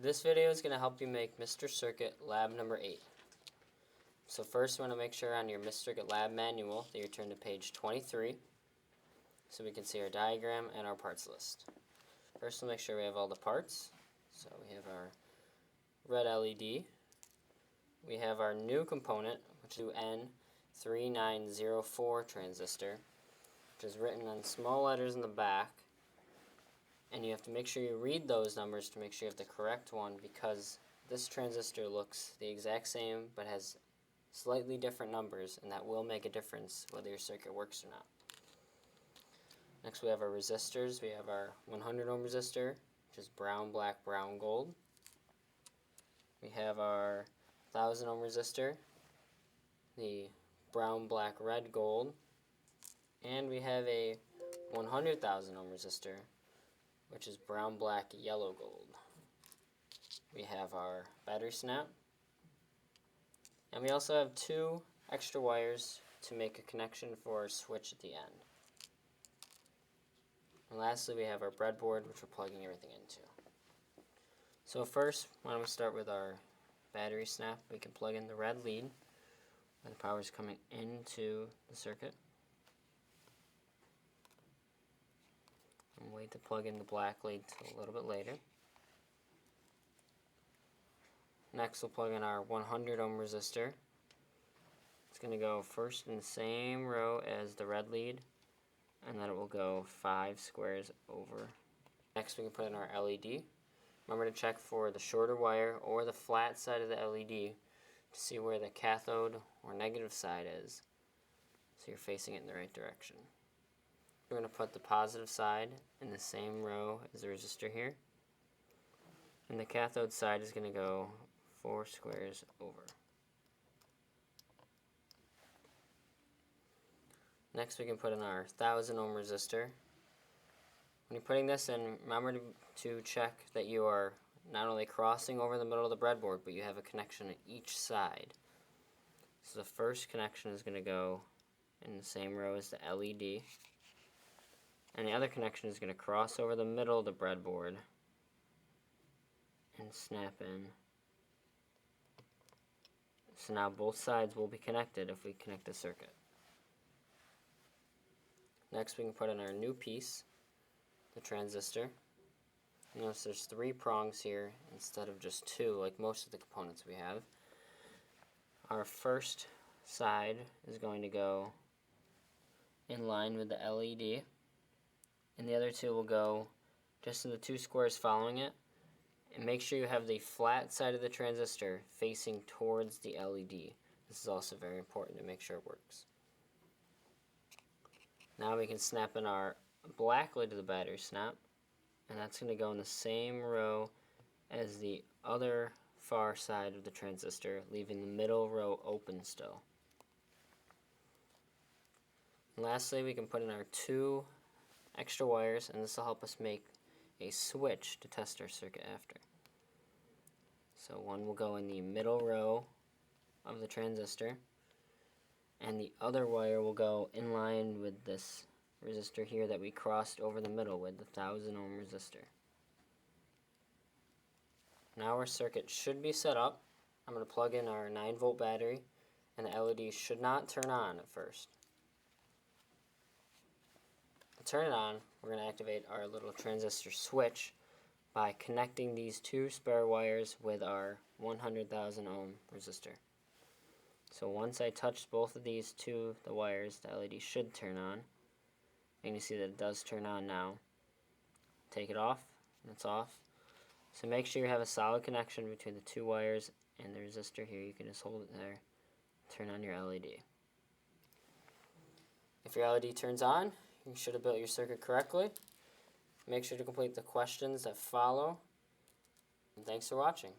This video is going to help you make Mr. Circuit lab number 8. So first you want to make sure on your Mr. Circuit lab manual that you turn to page 23 so we can see our diagram and our parts list. First we'll make sure we have all the parts. So we have our red LED. We have our new component, which is N3904 transistor, which is written in small letters in the back. And you have to make sure you read those numbers to make sure you have the correct one, because this transistor looks the exact same but has slightly different numbers, and that will make a difference whether your circuit works or not. Next we have our resistors. We have our 100 ohm resistor, which is brown, black, brown, gold. We have our 1000 ohm resistor, the brown, black, red, gold. And we have a 100,000 ohm resistor, which is brown, black, yellow, gold. We have our battery snap. And we also have 2 extra wires to make a connection for our switch at the end. And lastly, we have our breadboard, which we're plugging everything into. So first, why don't we start with our battery snap. We can plug in the red lead, where the power is coming into the circuit. And wait to plug in the black lead till a little bit later. Next we'll plug in our 100 ohm resistor. It's going to go first in the same row as the red lead, and then it will go 5 squares over. Next we can put in our LED. Remember to check for the shorter wire or the flat side of the LED to see where the cathode or negative side is, so you're facing it in the right direction. We're going to put the positive side in the same row as the resistor here, and the cathode side is going to go 4 squares over. Next we can put in our 1000 ohm resistor. When you're putting this in, remember to check that you are not only crossing over the middle of the breadboard, but you have a connection at each side. So the first connection is going to go in the same row as the LED. And the other connection is going to cross over the middle of the breadboard and snap in. So now both sides will be connected if we connect the circuit. Next we can put in our new piece, the transistor. Notice there's 3 prongs here instead of just 2 like most of the components we have. Our first side is going to go in line with the LED. And the other 2 will go just in the 2 squares following it. And make sure you have the flat side of the transistor facing towards the LED. This is also very important to make sure it works. Now we can snap in our black lid to the battery snap, and that's going to go in the same row as the other far side of the transistor, leaving the middle row open still. And lastly, we can put in our 2 extra wires, and this will help us make a switch to test our circuit after. So one will go in the middle row of the transistor, and the other wire will go in line with this resistor here that we crossed over the middle with, the 1000 ohm resistor. Now our circuit should be set up. I'm going to plug in our 9-volt battery, and the LED should not turn on at first. To turn it on, we're going to activate our little transistor switch by connecting these 2 spare wires with our 100,000 ohm resistor. So once I touch both of these to the wires, the LED should turn on. And you see that it does turn on now. Take it off, and it's off. So make sure you have a solid connection between the 2 wires and the resistor here. You can just hold it there, turn on your LED. If your LED turns on, you should have built your circuit correctly. Make sure to complete the questions that follow. And thanks for watching.